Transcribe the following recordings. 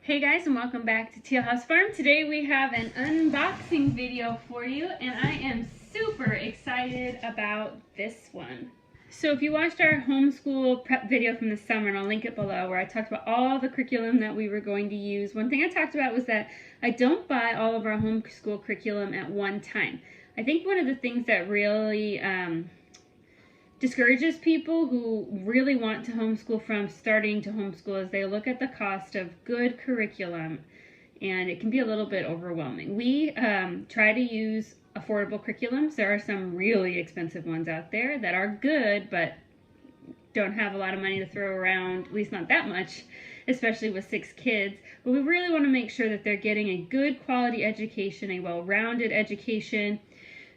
Hey guys, and welcome back to Teal House Farm. Today we have an unboxing video for you, and I am super excited about this one. So if you watched our homeschool prep video from the summer, and I'll link it below, where I talked about all the curriculum that we were going to use, one thing I talked about was that I don't buy all of our homeschool curriculum at one time. I think one of the things that really discourages people who really want to homeschool from starting to homeschool is they look at the cost of good curriculum, and it can be a little bit overwhelming. We try to use affordable curriculums. There are some really expensive ones out there that are good but don't have a lot of money to throw around, at least not that much, especially with 6 kids. But we really want to make sure that they're getting a good quality education, a well-rounded education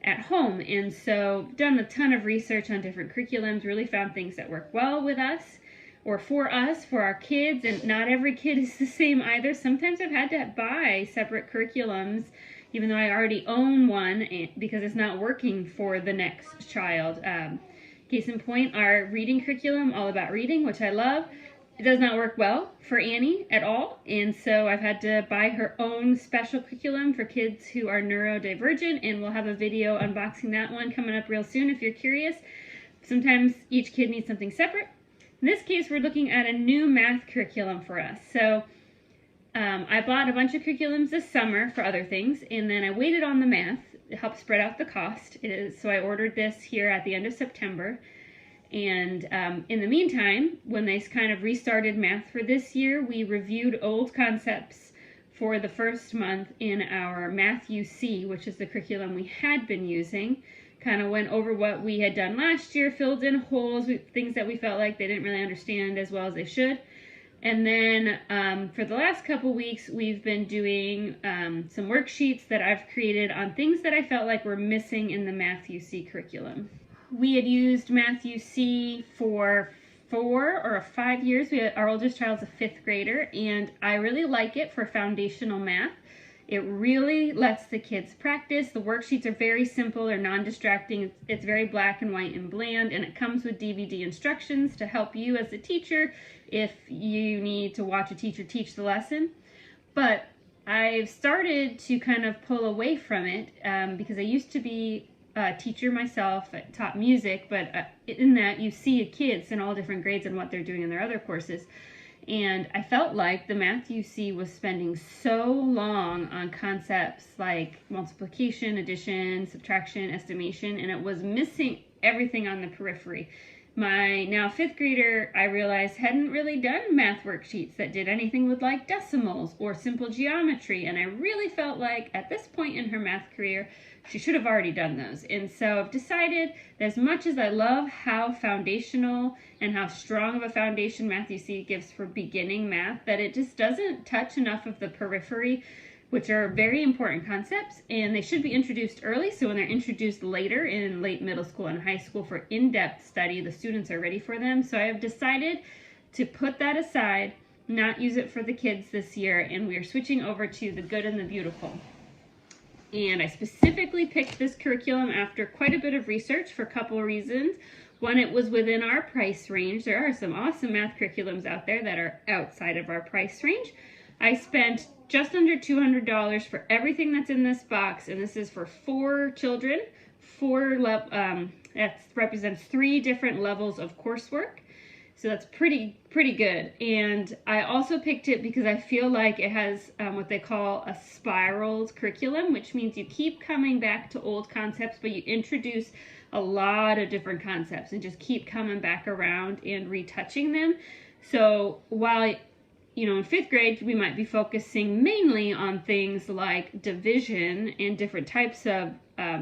at home. And so done a ton of research on different curriculums, really found things that work well with us or for us, for our kids, and not every kid is the same either. Sometimes I've had to buy separate curriculums even though I already own one because it's not working for the next child. Case in point, our reading curriculum, all about reading, which I love, it does not work well for Annie at all, and so I've had to buy her own special curriculum for kids who are neurodivergent, and we'll have a video unboxing that one coming up real soon if you're curious. Sometimes each kid needs something separate. In this case, we're looking at a new math curriculum for us. So I bought a bunch of curriculums this summer for other things, and then I waited on the math. It helped spread out the cost. So I ordered this here at the end of September. And in the meantime, when they kind of restarted math for this year, we reviewed old concepts for the first month in our Math UC, which is the curriculum we had been using. Kind of went over what we had done last year, filled in holes, things that we felt like they didn't really understand as well as they should. And then for the last couple weeks, we've been doing some worksheets that I've created on things that I felt like were missing in the Math UC curriculum. We had used Math UC for 4 or 5 years. Our oldest child's a 5th grader, and I really like it for foundational math. It really lets the kids practice. The worksheets are very simple, they're non-distracting. It's very black and white and bland, and it comes with DVD instructions to help you as a teacher if you need to watch a teacher teach the lesson. But I've started to kind of pull away from it because I used to be a teacher myself. I taught music, but in that you see kids in all different grades and what they're doing in their other courses. And I felt like the Math UC was spending so long on concepts like multiplication, addition, subtraction, estimation, and it was missing everything on the periphery. My now 5th grader, I realized, hadn't really done math worksheets that did anything with like decimals or simple geometry, and I really felt like at this point in her math career, she should have already done those. And so I've decided that as much as I love how foundational and how strong of a foundation Math UC gives for beginning math, that it just doesn't touch enough of the periphery, which are very important concepts, and they should be introduced early, so when they're introduced later in late middle school and high school for in-depth study, the students are ready for them. So I have decided to put that aside, not use it for the kids this year, and we are switching over to the good and the beautiful. And I specifically picked this curriculum after quite a bit of research for a couple of reasons. One, it was within our price range. There are some awesome math curriculums out there that are outside of our price range. I spent just under $200 for everything that's in this box, and this is for 4 children. That represents 3 different levels of coursework. So that's pretty good. And I also picked it because I feel like it has what they call a spiraled curriculum, which means you keep coming back to old concepts, but you introduce a lot of different concepts and just keep coming back around and retouching them. So while in 5th grade, we might be focusing mainly on things like division and different types of,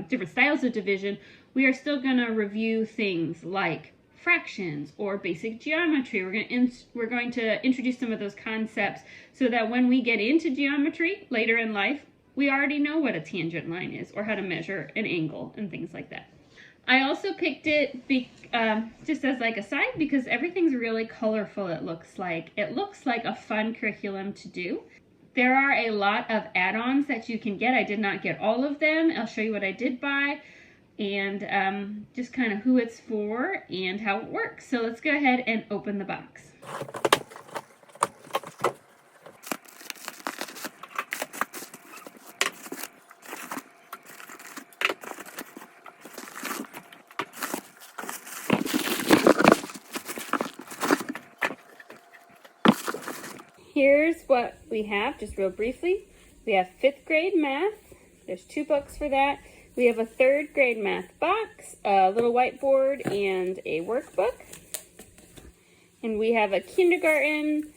different styles of division, we are still going to review things like fractions or basic geometry. We're going to introduce some of those concepts so that when we get into geometry later in life, we already know what a tangent line is or how to measure an angle and things like that. I also picked it just as like a side because everything's really colorful. It looks like a fun curriculum to do. There are a lot of add-ons that you can get. I did not get all of them. I'll show you what I did buy and just kind of who it's for and how it works. So let's go ahead and open the box. here's what we have, just real briefly. We have 5th grade math. There's 2 books for that. We have a 3rd grade math box, a little whiteboard, and a workbook. And we have a kindergarten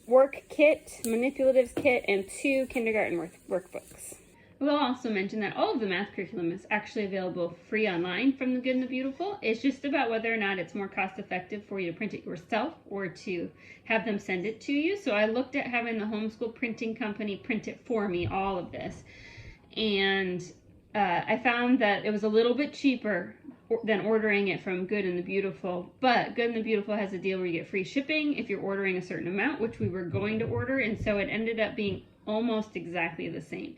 work kit, manipulatives kit, and 2 kindergarten workbooks. We'll also mention that all of the math curriculum is actually available free online from The Good and the Beautiful. It's just about whether or not it's more cost effective for you to print it yourself or to have them send it to you. So I looked at having the homeschool printing company print it for me, all of this. And I found that it was a little bit cheaper than ordering it from Good and the Beautiful. But Good and the Beautiful has a deal where you get free shipping if you're ordering a certain amount, which we were going to order. And so it ended up being almost exactly the same.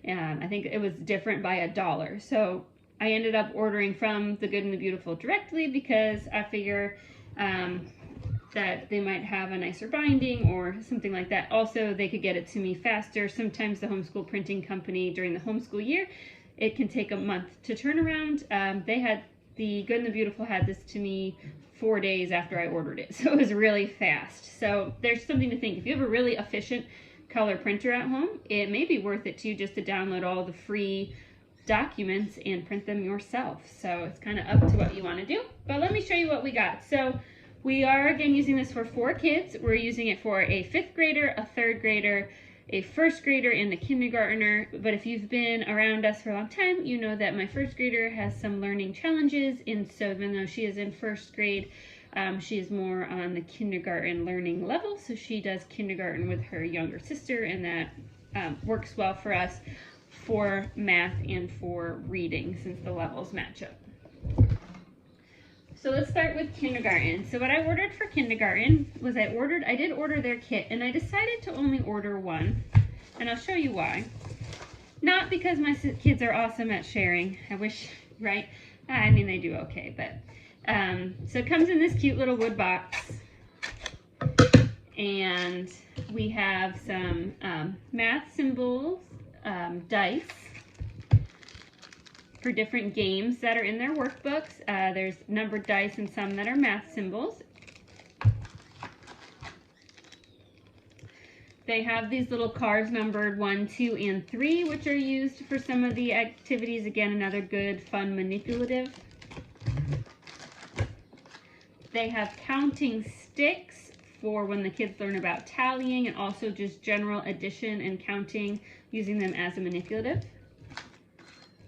I think it was different by $1. So I ended up ordering from The Good and the Beautiful directly because I figure that they might have a nicer binding or something like that. Also, they could get it to me faster. Sometimes the homeschool printing company during the homeschool year, it can take a month to turn around. The Good and the Beautiful had this to me 4 days after I ordered it. So it was really fast. So there's something to think. If you have a really efficient color printer at home, it may be worth it to you just to download all the free documents and print them yourself. So it's kind of up to what you want to do. But let me show you what we got. So we are again using this for 4 kids. We're using it for a 5th grader, a 3rd grader, a 1st grader, and a kindergartner. But if you've been around us for a long time, you know that my 1st grader has some learning challenges, and so even though she is in 1st grade, she is more on the kindergarten learning level, so she does kindergarten with her younger sister, and that works well for us for math and for reading since the levels match up. So let's start with kindergarten. So what I ordered for kindergarten was I did order their kit, and I decided to only order 1, and I'll show you why. Not because my kids are awesome at sharing. I wish, right? I mean, they do okay, but so it comes in this cute little wood box, and we have some math symbols, dice for different games that are in their workbooks. There's numbered dice and some that are math symbols. They have these little cards numbered 1, 2, and 3, which are used for some of the activities. Again, another good, fun manipulative. They have counting sticks for when the kids learn about tallying, and also just general addition and counting, using them as a manipulative.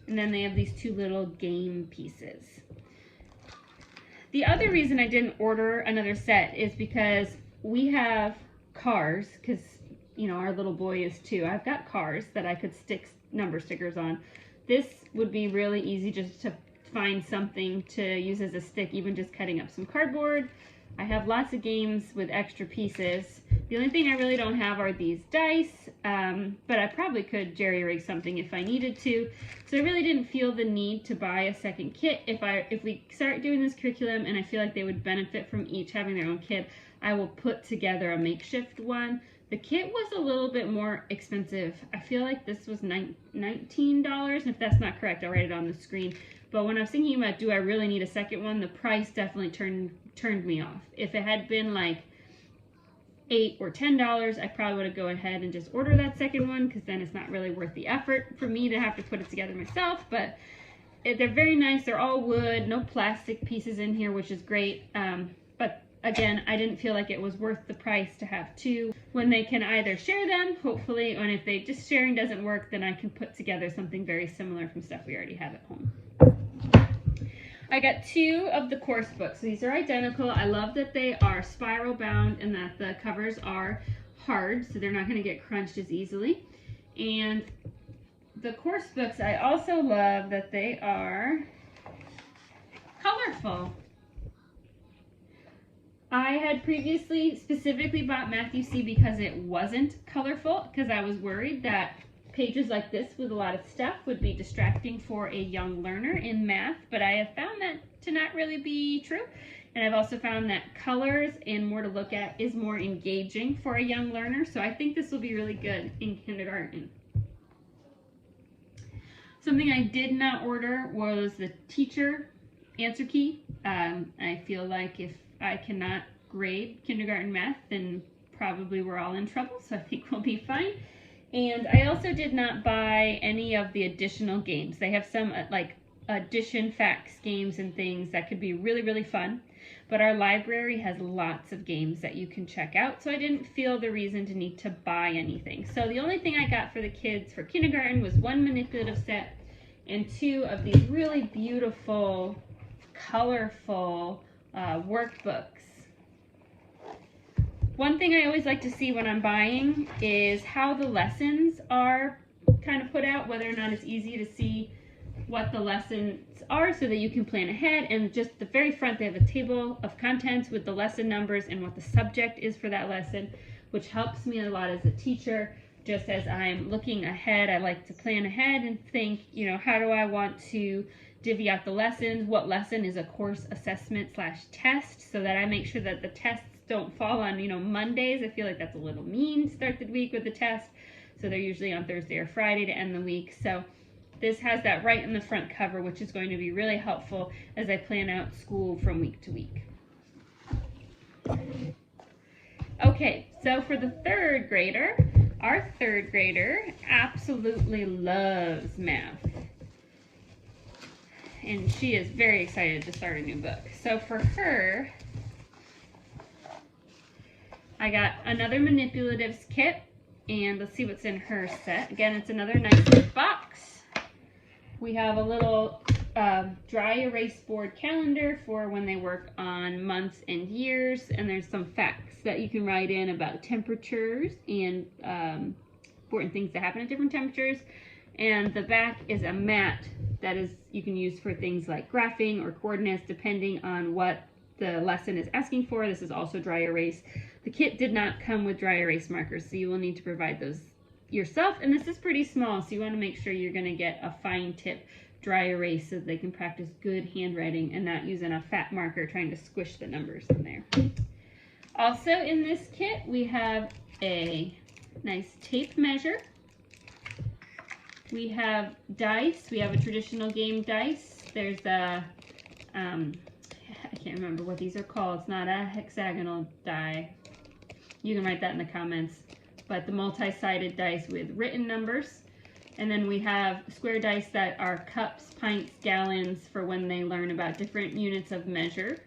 And then they have these 2 little game pieces. The other reason I didn't order another set is because we have cars, because you know our little boy is 2. I've got cars that I could stick number stickers on. This would be really easy just to find something to use as a stick, even just cutting up some cardboard. I have lots of games with extra pieces. The only thing I really don't have are these dice, but I probably could jerry-rig something if I needed to. So I really didn't feel the need to buy a second kit. If we start doing this curriculum and I feel like they would benefit from each having their own kit, I will put together a makeshift one. The kit was a little bit more expensive. I feel like this was $19. If that's not correct, I'll write it on the screen. But when I was thinking about, do I really need a second one, the price definitely turned me off. If it had been like $8 or $10, I probably would have gone ahead and just order that second one, because then it's not really worth the effort for me to have to put it together myself. But they're very nice. They're all wood, no plastic pieces in here, which is great. But again, I didn't feel like it was worth the price to have 2 when they can either share them, hopefully, and if just sharing doesn't work, then I can put together something very similar from stuff we already have at home. I got 2 of the course books. These are identical. I love that they are spiral bound and that the covers are hard, so they're not going to get crunched as easily. And the course books, I also love that they are colorful. I had previously specifically bought Matthew C because it wasn't colorful, because I was worried that pages like this with a lot of stuff would be distracting for a young learner in math, but I have found that to not really be true. And I've also found that colors and more to look at is more engaging for a young learner, so I think this will be really good in kindergarten. Something I did not order was the teacher answer key. I feel like if I cannot grade kindergarten math, then probably we're all in trouble, so I think we'll be fine. And I also did not buy any of the additional games. They have some like addition facts games and things that could be really, really fun. But our library has lots of games that you can check out, so I didn't feel the reason to need to buy anything. So the only thing I got for the kids for kindergarten was 1 manipulative set and 2 of these really beautiful, colorful workbooks. One thing I always like to see when I'm buying is how the lessons are kind of put out, whether or not it's easy to see what the lessons are so that you can plan ahead. And just the very front, they have a table of contents with the lesson numbers and what the subject is for that lesson, which helps me a lot as a teacher. Just as I'm looking ahead, I like to plan ahead and think, you know, how do I want to divvy out the lessons? What lesson is a course assessment / test, so that I make sure that the tests don't fall on, you know, Mondays. I feel like that's a little mean to start the week with the test. So they're usually on Thursday or Friday to end the week. So this has that right in the front cover, which is going to be really helpful as I plan out school from week to week. Okay, so for the 3rd grader, our 3rd grader absolutely loves math. And she is very excited to start a new book. So for her, I got another manipulatives kit, and let's see what's in her set. Again, it's another nice box. We have a little dry erase board calendar for when they work on months and years, and there's some facts that you can write in about temperatures and important things that happen at different temperatures. And the back is a mat that is you can use for things like graphing or coordinates depending on what the lesson is asking for. This is also dry erase. The kit did not come with dry erase markers, so you will need to provide those yourself. And this is pretty small, so you want to make sure you're going to get a fine tip dry erase so they can practice good handwriting and not using a fat marker trying to squish the numbers in there. Also in this kit, we have a nice tape measure. We have dice. We have a traditional game dice. There's a, I can't remember what these are called. It's not a hexagonal die. You can write that in the comments. But the multi-sided dice with written numbers. And then we have square dice that are cups, pints, gallons for when they learn about different units of measure.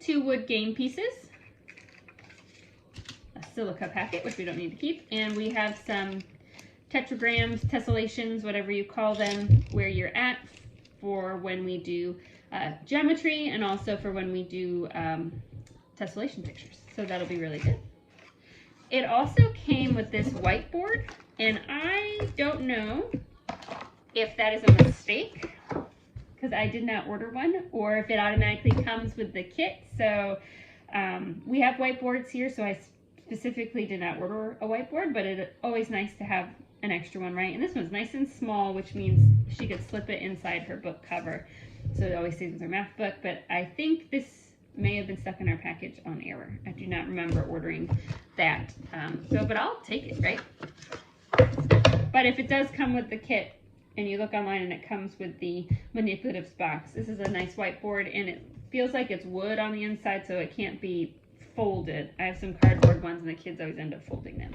2 wood game pieces. A silica packet, which we don't need to keep. And we have some tetragrams, tessellations, whatever you call them, where you're at for when we do geometry and also for when we do tessellation pictures. So that'll be really good. It also came with this whiteboard, and I don't know if that is a mistake because I did not order one, or if it automatically comes with the kit. So we have whiteboards here, so I specifically did not order a whiteboard, but it's always nice to have an extra one, right? And this one's nice and small, which means she could slip it inside her book cover. So it always stays with her math book, but I think this may have been stuck in our package on error. I do not remember ordering that. But I'll take it, right? But if it does come with the kit and you look online and it comes with the manipulatives box, this is a nice whiteboard and it feels like it's wood on the inside, so it can't be folded. I have some cardboard ones and the kids always end up folding them.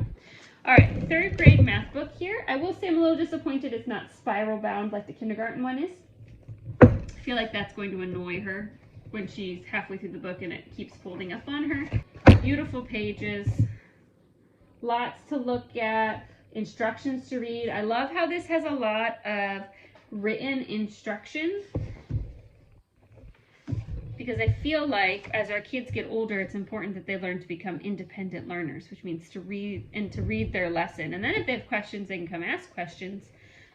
All right, 3rd grade math book here. I will say I'm a little disappointed it's not spiral bound like the kindergarten one is. I feel like that's going to annoy her when she's halfway through the book and it keeps folding up on her. Beautiful pages, lots to look at, instructions to read. I love how this has a lot of written instructions because I feel like as our kids get older, it's important that they learn to become independent learners, which means to read and to read their lesson. And then if they have questions, they can come ask questions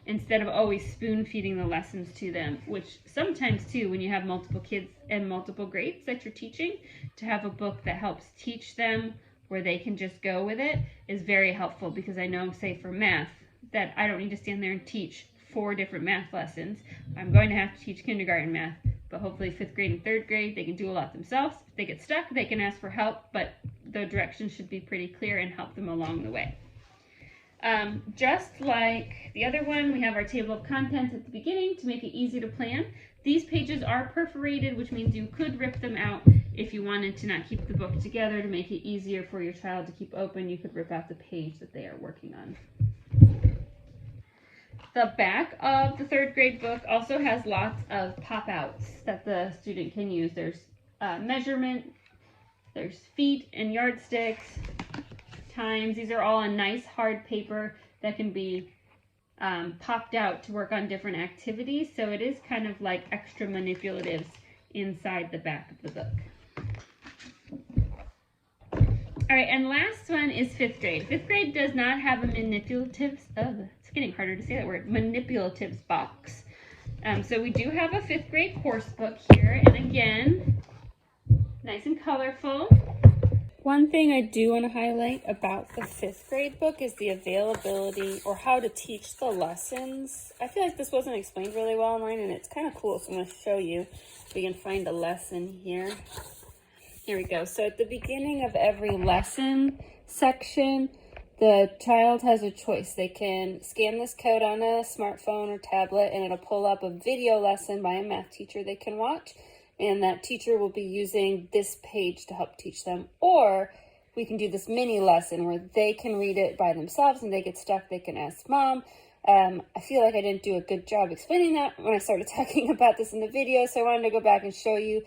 instead of always spoon feeding the lessons to them, which sometimes too, when you have multiple kids and multiple grades that you're teaching, to have a book that helps teach them where they can just go with it is very helpful, because I know, say for math, that I don't need to stand there and teach 4 different math lessons. I'm going to have to teach kindergarten math, but hopefully 5th grade and 3rd grade, they can do a lot themselves. If they get stuck, they can ask for help, but the directions should be pretty clear and help them along the way. Just like the other one, we have our table of contents at the beginning to make it easy to plan. These pages are perforated, which means you could rip them out if you wanted to not keep the book together to make it easier for your child to keep open, you could rip out the page that they are working on. The back of the third grade book also has lots of pop-outs that the student can use. There's measurement, there's feet and yardsticks, times. These are all on nice hard paper that can be popped out to work on different activities. So it is kind of like extra manipulatives inside the back of the book. All right, and last one is 5th grade. 5th grade does not have a manipulatives, it's getting harder to say that word, manipulatives box. So we do have a 5th grade course book here, and again, nice and colorful. One thing I do want to highlight about the 5th grade book is the availability, or how to teach the lessons. I feel like this wasn't explained really well online, and it's kind of cool, so I'm going to show you if we can find a lesson here. Here we go. So at the beginning of every lesson section, the child has a choice. They can scan this code on a smartphone or tablet, and it'll pull up a video lesson by a math teacher they can watch. And that teacher will be using this page to help teach them. Or we can do this mini lesson where they can read it by themselves, and they get stuck, they can ask mom. I feel like I didn't do a good job explaining that when I started talking about this in the video, so I wanted to go back and show you.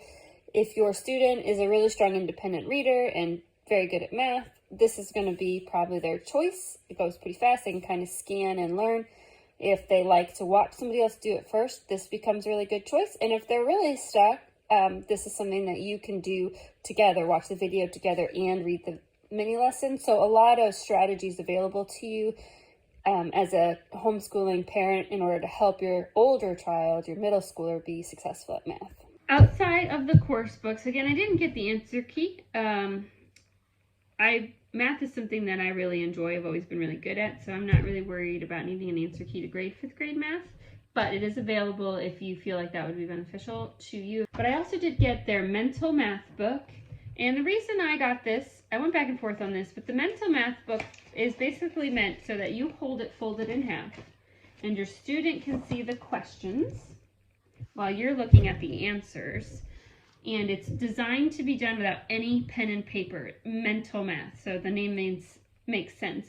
If your student is a really strong independent reader and very good at math, this is going to be probably their choice. It goes pretty fast. They can kind of scan and learn. If they like to watch somebody else do it first, this becomes a really good choice. And if they're really stuck, this is something that you can do together, watch the video together and read the mini lesson. So a lot of strategies available to you as a homeschooling parent in order to help your older child, your middle schooler, be successful at math. Outside of the course books, again, I didn't get the answer key. Math is something that I really enjoy. I've always been really good at, so I'm not really worried about needing an answer key to grade 5th grade math, but it is available if you feel like that would be beneficial to you. But I also did get their mental math book, and the reason I got this, I went back and forth on this, but the mental math book is basically meant so that you hold it folded in half, and your student can see the questions while you're looking at the answers, and it's designed to be done without any pen and paper, mental math, so the name makes sense.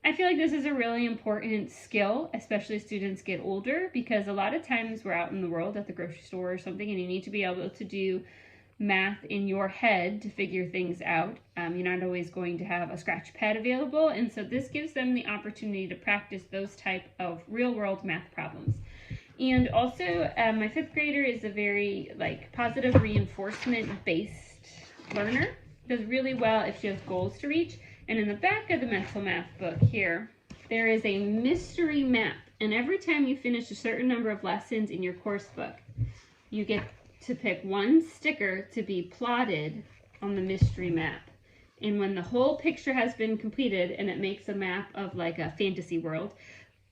I feel like this is a really important skill, especially as students get older, because a lot of times we're out in the world at the grocery store or something, and you need to be able to do math in your head to figure things out. You're not always going to have a scratch pad available, and so this gives them the opportunity to practice those type of real-world math problems. And also, my 5th grader is a very positive reinforcement-based learner. Does really well if she has goals to reach. And in the back of the mental math book here, there is a mystery map. And every time you finish a certain number of lessons in your course book, you get to pick one sticker to be plotted on the mystery map. And when the whole picture has been completed and it makes a map of like a fantasy world,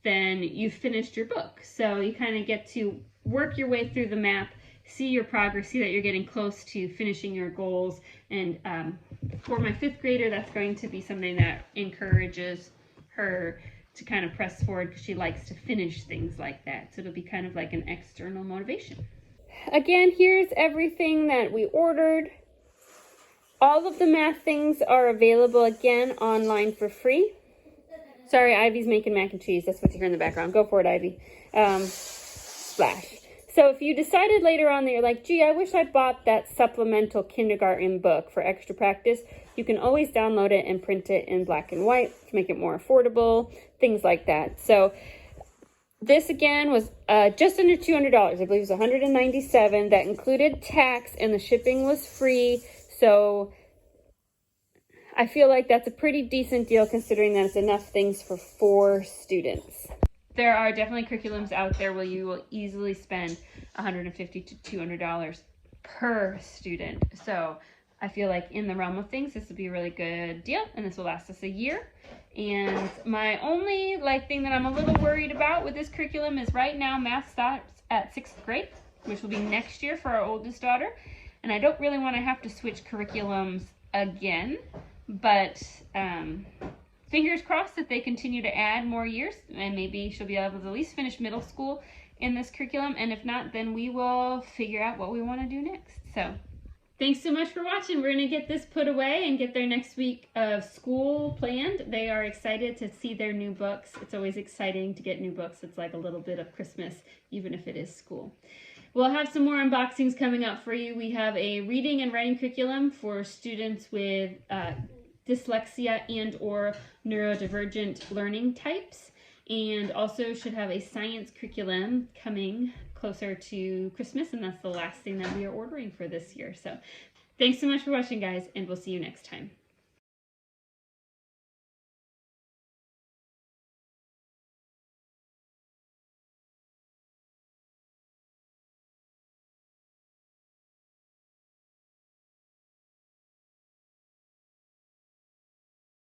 then you've finished your book. So you kind of get to work your way through the map, see your progress, see that you're getting close to finishing your goals. And for my 5th grader, that's going to be something that encourages her to kind of press forward because she likes to finish things like that. So it'll be kind of like an external motivation. Again, here's everything that we ordered. All of the math things are available again online for free. Sorry, Ivy's making mac and cheese. That's what you hear in the background. Go for it, Ivy. Splash. So if you decided later on that you're like, gee, I wish I bought that supplemental kindergarten book for extra practice, you can always download it and print it in black and white to make it more affordable, things like that. So this again was just under $200. I believe it was $197. That included tax, and the shipping was free. So I feel like that's a pretty decent deal considering that it's enough things for 4 students. There are definitely curriculums out there where you will easily spend $150 to $200 per student. So I feel like in the realm of things, this will be a really good deal, and this will last us a year. And my only thing that I'm a little worried about with this curriculum is right now math starts at 6th grade, which will be next year for our oldest daughter. And I don't really want to have to switch curriculums again, but fingers crossed that they continue to add more years, and maybe she'll be able to at least finish middle school in this curriculum. And if not, then we will figure out what we want to do next. So Thanks so much for watching. We're going to get this put away and get their next week of school planned. They are excited to see their new books. It's always exciting to get new books. It's like a little bit of Christmas, even if it is school. We'll have some more unboxings coming up for you. We have a reading and writing curriculum for students with dyslexia and or neurodivergent learning types, and also should have a science curriculum coming closer to Christmas, and that's the last thing that we are ordering for this year. So thanks so much for watching, guys, and we'll see you next time.